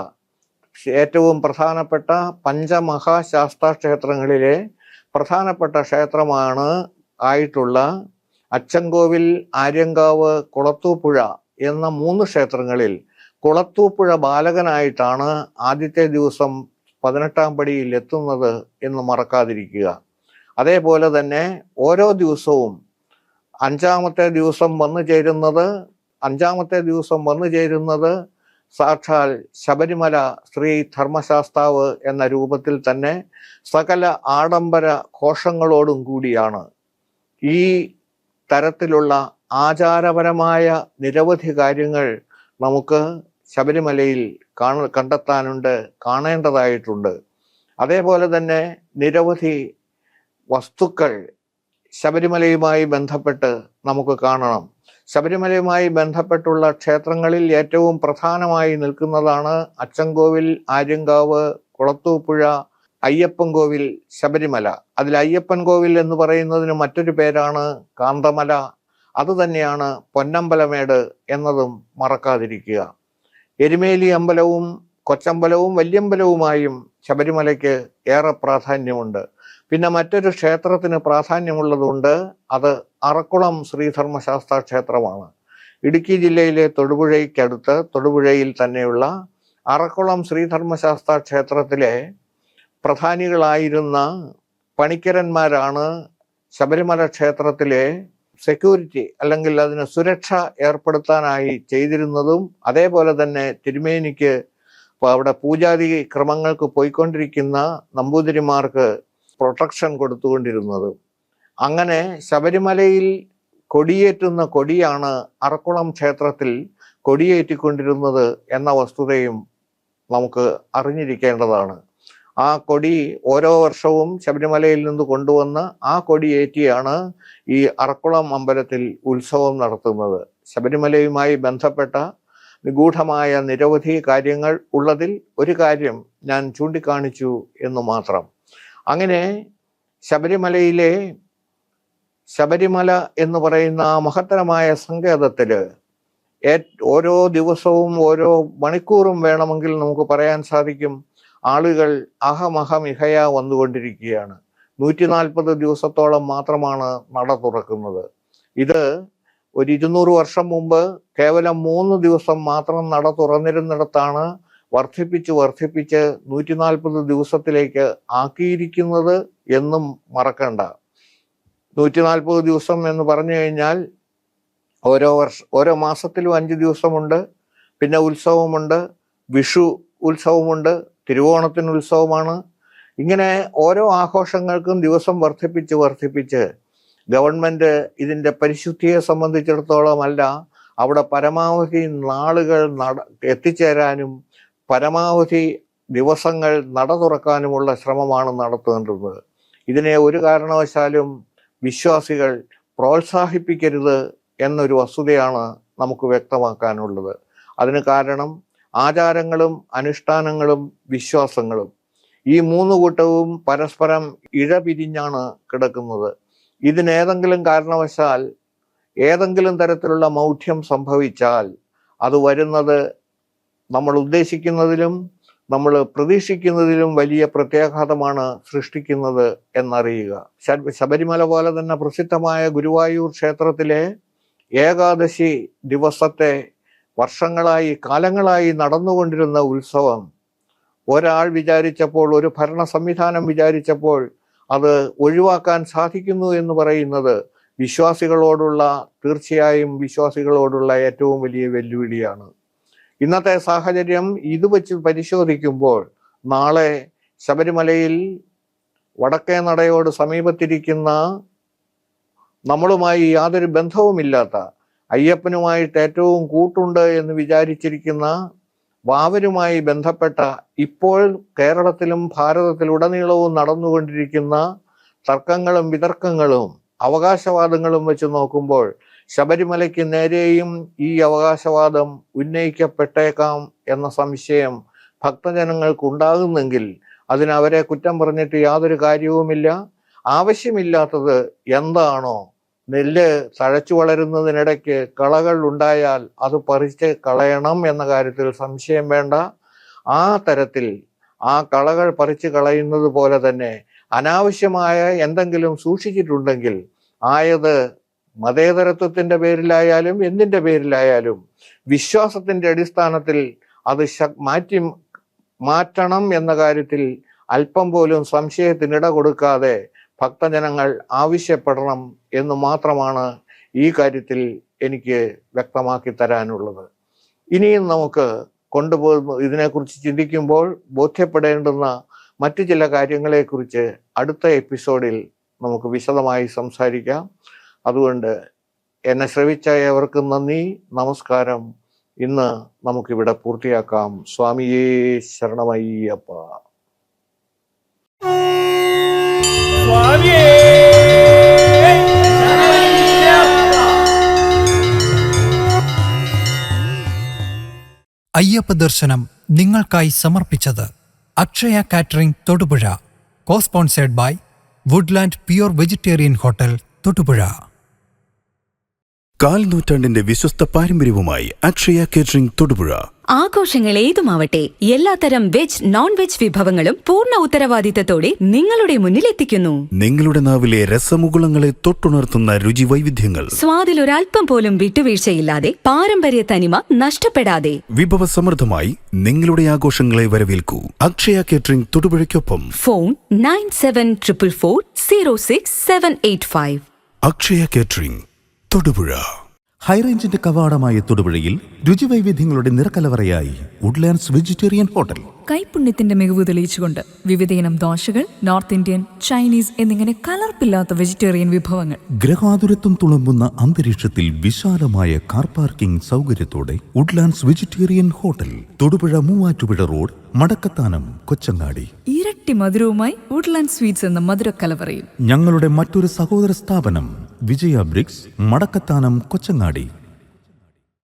ഏറ്റവും പ്രധാനപ്പെട്ട പഞ്ചമഹാശാസ്താ ക്ഷേത്രങ്ങളിലെ പ്രധാനപ്പെട്ട ക്ഷേത്രമാണ് ആയിട്ടുള്ള അച്ചൻകോവിൽ, ആര്യങ്കാവ്, കുളത്തൂപ്പുഴ എന്ന 3 ക്ഷേത്രങ്ങളിൽ കുളത്തൂപ്പുഴ ബാലകനായിട്ടാണ് ആദ്യത്തെ ദിവസം 18-ാം പടിയിൽ എത്തുന്നത് എന്ന് മറക്കാതിരിക്കുക. അതേപോലെ തന്നെ ഓരോ ദിവസവും അഞ്ചാമത്തെ ദിവസം വന്നു ചേരുന്നത് സാക്ഷാൽ ശബരിമല ശ്രീ ധർമ്മശാസ്താവ് എന്ന രൂപത്തിൽ തന്നെ സകല ആഡംബര ഘോഷങ്ങളോടും കൂടിയാണ്. ഈ തരത്തിലുള്ള ആചാരപരമായ നിരവധി കാര്യങ്ങൾ നമുക്ക് ശബരിമലയിൽ കണ്ടെത്താനുണ്ട്, കാണേണ്ടതായിട്ടുണ്ട്. അതേപോലെ തന്നെ നിരവധി വസ്തുക്കൾ ശബരിമലയുമായി ബന്ധപ്പെട്ട് നമുക്ക് കാണണം. ശബരിമലയുമായി ബന്ധപ്പെട്ടുള്ള ക്ഷേത്രങ്ങളിൽ ഏറ്റവും പ്രധാനമായി നിൽക്കുന്നതാണ് അച്ചൻകോവിൽ, ആര്യങ്കാവ്, കുളത്തൂപ്പുഴ, അയ്യപ്പൻ കോവിൽ, ശബരിമല. അതിൽ അയ്യപ്പൻ കോവിൽ എന്ന് പറയുന്നതിന് മറ്റൊരു പേരാണ് കാന്തമല. അതുതന്നെയാണ് പൊന്നമ്പലമേട് എന്നതും മറക്കാതിരിക്കുക. എരുമേലി അമ്പലവും കൊച്ചമ്പലവും വല്യമ്പലവുമായും ശബരിമലയ്ക്ക് ഏറെ പ്രാധാന്യമുണ്ട്. പിന്നെ മറ്റൊരു ക്ഷേത്രത്തിന് പ്രാധാന്യമുള്ളതുകൊണ്ട് അത് അറക്കുളം ശ്രീധർമ്മശാസ്താ ക്ഷേത്രമാണ്. ഇടുക്കി ജില്ലയിലെ തൊടുപുഴയ്ക്കടുത്ത് തൊടുപുഴയിൽ തന്നെയുള്ള അറക്കുളം ശ്രീധർമ്മശാസ്താ ക്ഷേത്രത്തിലെ പ്രധാനികളായിരുന്ന പണിക്കരന്മാരാണ് ശബരിമല ക്ഷേത്രത്തിലെ സെക്യൂരിറ്റി അല്ലെങ്കിൽ അതിന് സുരക്ഷ ഏർപ്പെടുത്താനായി ചെയ്തിരുന്നതും അതേപോലെ തന്നെ തിരുമേനിക്ക് അവിടെ പൂജാതി ക്രമങ്ങൾക്ക് പോയിക്കൊണ്ടിരിക്കുന്ന നമ്പൂതിരിമാർക്ക് പ്രൊട്ടക്ഷൻ കൊടുത്തുകൊണ്ടിരുന്നത്. അങ്ങനെ ശബരിമലയിൽ കൊടിയേറ്റുന്ന കൊടിയാണ് അറക്കുളം ക്ഷേത്രത്തിൽ കൊടിയേറ്റിക്കൊണ്ടിരുന്നത് എന്ന വസ്തുതയും നമുക്ക് അറിഞ്ഞിരിക്കേണ്ടതാണ്. ആ കൊടി ഓരോ വർഷവും ശബരിമലയിൽ നിന്ന് കൊണ്ടുവന്ന് ആ കൊടിയേറ്റിയാണ് ഈ അറക്കുളം അമ്പലത്തിൽ ഉത്സവം നടത്തുന്നത്. ശബരിമലയുമായി ബന്ധപ്പെട്ട നിഗൂഢമായ നിരവധി കാര്യങ്ങൾ ഉള്ളതിൽ ഒരു കാര്യം ഞാൻ ചൂണ്ടിക്കാണിച്ചു എന്ന് മാത്രം. അങ്ങനെ ശബരിമല എന്ന് പറയുന്ന ആ മഹത്തരമായ സങ്കേതത്തില് ഓരോ ദിവസവും ഓരോ മണിക്കൂറും വേണമെങ്കിൽ നമുക്ക് പറയാൻ സാധിക്കും ആളുകൾ അഹമഹമിഹയ വന്നുകൊണ്ടിരിക്കുകയാണ്. 140 ദിവസത്തോളം മാത്രമാണ് നട തുറക്കുന്നത്. ഇത് ഒരു 200 വർഷം മുമ്പ് കേവലം 3 ദിവസം മാത്രം നട തുറന്നിരുന്നിടത്താണ് വർദ്ധിപ്പിച്ച് 140 ദിവസത്തിലേക്ക് ആക്കിയിരിക്കുന്നത് എന്നും മറക്കണ്ട. 140 ദിവസം എന്ന് പറഞ്ഞു കഴിഞ്ഞാൽ ഓരോ മാസത്തിലും 5 ദിവസമുണ്ട്. പിന്നെ ഉത്സവമുണ്ട്, വിഷു ഉത്സവമുണ്ട്, തിരുവോണത്തിന് ഉത്സവമാണ്. ഇങ്ങനെ ഓരോ ആഘോഷങ്ങൾക്കും ദിവസം വർദ്ധിപ്പിച്ച് ഗവൺമെന്റ് ഇതിൻ്റെ പരിശുദ്ധിയെ സംബന്ധിച്ചിടത്തോളം അല്ല, അവിടെ പരമാവധി നാളുകൾ എത്തിച്ചേരാനും പരമാവധി ദിവസങ്ങൾ നട തുറക്കാനുമുള്ള ശ്രമമാണ് നടത്തേണ്ടത്. ഇതിനെ ഒരു കാരണവശാലും വിശ്വാസികൾ പ്രോത്സാഹിപ്പിക്കരുത് എന്നൊരു വസ്തുതയാണ് നമുക്ക് വ്യക്തമാക്കാനുള്ളത്. അതിന് കാരണം ആചാരങ്ങളും അനുഷ്ഠാനങ്ങളും വിശ്വാസങ്ങളും ഈ 3 കൂട്ടവും പരസ്പരം ഇഴപിരിഞ്ഞാണ് കിടക്കുന്നത്. ഇതിനേതെങ്കിലും കാരണവശാൽ ഏതെങ്കിലും തരത്തിലുള്ള മൗഢ്യം സംഭവിച്ചാൽ അത് വരുന്നത് നമ്മൾ ഉദ്ദേശിക്കുന്നതിലും നമ്മൾ പ്രതീക്ഷിക്കുന്നതിലും വലിയ പ്രത്യാഘാതമാണ് സൃഷ്ടിക്കുന്നത് എന്നറിയുക. ശബരിമല പോലെ തന്നെ പ്രസിദ്ധമായ ഗുരുവായൂർ ക്ഷേത്രത്തിലെ ഏകാദശി ദിവസത്തെ വർഷങ്ങളായി കാലങ്ങളായി നടന്നുകൊണ്ടിരുന്ന ഉത്സവം ഒരാൾ വിചാരിച്ചപ്പോൾ, ഒരു ഭരണ സംവിധാനം വിചാരിച്ചപ്പോൾ അത് ഒഴിവാക്കാൻ സാധിക്കുന്നു എന്ന് പറയുന്നത് തീർച്ചയായും വിശ്വാസികളോടുള്ള ഏറ്റവും വലിയ വെല്ലുവിളിയാണ്. ഇന്നത്തെ സാഹചര്യം ഇത് വെച്ച് പരിശോധിക്കുമ്പോൾ നാളെ ശബരിമലയിൽ വടക്കേ നടയോട് സമീപത്തിരിക്കുന്ന നമ്മളുമായി യാതൊരു ബന്ധവുമില്ലാത്ത, അയ്യപ്പനുമായിട്ട് ഏറ്റവും കൂട്ടുണ്ട് എന്ന് വിചാരിച്ചിരിക്കുന്ന വാവരുമായി ബന്ധപ്പെട്ട ഇപ്പോൾ കേരളത്തിലും ഭാരതത്തിലുടനീളവും നടന്നുകൊണ്ടിരിക്കുന്ന തർക്കങ്ങളും വിതർക്കങ്ങളും അവകാശവാദങ്ങളും വെച്ച് നോക്കുമ്പോൾ ശബരിമലയ്ക്ക് നേരെയും ഈ അവകാശവാദം ഉന്നയിക്കപ്പെട്ടേക്കാം എന്ന സംശയം ഭക്തജനങ്ങൾക്കുണ്ടാകുന്നെങ്കിൽ അതിനവരെ കുറ്റം പറഞ്ഞിട്ട് യാതൊരു കാര്യവുമില്ല. ആവശ്യമില്ലാത്തത് എന്താണോ, നെല്ല് തഴച്ചു വളരുന്നതിനിടയ്ക്ക് കളകൾ ഉണ്ടായാൽ അത് പറിച്ച് കളയണം എന്ന കാര്യത്തിൽ സംശയം വേണ്ട. ആ തരത്തിൽ ആ കളകൾ പറിച്ചു കളയുന്നത് പോലെ തന്നെ അനാവശ്യമായ എന്തെങ്കിലും സൂക്ഷിച്ചിട്ടുണ്ടെങ്കിൽ ആയത് മതേതരത്വത്തിന്റെ പേരിലായാലും എന്തിന്റെ പേരിലായാലും വിശ്വാസത്തിന്റെ അടിസ്ഥാനത്തിൽ അത് മാറ്റണം എന്ന കാര്യത്തിൽ അല്പം പോലും സംശയത്തിനിട കൊടുക്കാതെ ഭക്തജനങ്ങൾ ആവശ്യപ്പെടണം എന്ന് മാത്രമാണ് ഈ കാര്യത്തിൽ എനിക്ക് വ്യക്തമാക്കി തരാനുള്ളത്. ഇനിയും നമുക്ക് ഇതിനെക്കുറിച്ച് ചിന്തിക്കുമ്പോൾ ബോധ്യപ്പെടേണ്ടുന്ന മറ്റു ചില കാര്യങ്ങളെക്കുറിച്ച് അടുത്ത എപ്പിസോഡിൽ നമുക്ക് വിശദമായി സംസാരിക്കാം. അതുകൊണ്ട് എന്നെ ശ്രവിച്ച ഏവർക്കും നന്ദി, നമസ്കാരം. ഇന്ന് നമുക്കിവിടെ പൂർത്തിയാക്കാം. സ്വാമിയേ ശരണമയ്യപ്പ. അയ്യപ്പ ദർശനം നിങ്ങൾക്കായി സമർപ്പിച്ചത് Akshaya catering Thodupuzha, cosponsored by woodland pure vegetarian hotel Thodupuzha. കാൽ നൂറ്റാണ്ടിന്റെ വിശ്വസ്ത പാരമ്പര്യവുമായി അക്ഷയ കേറ്ററിംഗ് തൊടുപുഴ. ആഘോഷങ്ങൾ ഏതുമാവട്ടെ എല്ലാത്തരം വെജ് നോൺ വെജ് വിഭവങ്ങളും പൂർണ്ണ ഉത്തരവാദിത്തത്തോടെ നിങ്ങളുടെ മുന്നിലെത്തിക്കുന്നു. നിങ്ങളുടെ നാവിലെ രസമുകുളങ്ങളെ തൊട്ടുണർത്തുന്ന രുചി വൈവിധ്യങ്ങൾ, സ്വാദിൽ ഒരൽപ്പം പോലും വിട്ടുവീഴ്ചയില്ലാതെ പാരമ്പര്യ തനിമ നഷ്ടപ്പെടാതെ വിഭവസമൃദ്ധമായി നിങ്ങളുടെ ആഘോഷങ്ങളെ വരവേൽക്കൂ. അക്ഷയ കേറ്ററിംഗ് തൊടുപുഴയ്ക്കൊപ്പം ഫോൺ 9744066785. അക്ഷയ കേറ്ററിംഗ് തൊടുപുഴ. ഹൈറേഞ്ചിന്റെ കവാടമായ തൊടുപുഴയിൽ രുചിവൈവിധ്യങ്ങളുടെ നിറക്കലവറയായി വുഡ്ലാൻഡ്സ് വെജിറ്റേറിയൻ ഹോട്ടൽ. കൈപുണ്യത്തിന്റെ മികവ് തെളിയിച്ചുകൊണ്ട് വിവിധയിനം ദോശകൾ, നോർത്ത് ഇന്ത്യൻ, ചൈനീസ് എന്നിങ്ങനെ കലർപ്പില്ലാത്ത വെജിറ്റേറിയൻ വിഭവങ്ങൾ. ഗ്രഹാതുരത്വം തുളുമ്പുന്ന അന്തരീക്ഷത്തിൽ വിശാലമായ കാർ പാർക്കിംഗ് സൗകര്യത്തോടെ woodlands vegetarian hotel, Thodupuzha Muvattupuzha road, Madakkathanam, Kochangadi. ഇരട്ടി മധുരവുമായി വുഡ്ലാൻഡ് സ്വീറ്റ്സ് എന്ന മധുരക്കലവറയും. ഞങ്ങളുടെ മറ്റൊരു സഹോദര സ്ഥാപനം വിജയ ബ്രിക്സ്, മടക്കത്താനം, കൊച്ചങ്ങാടി.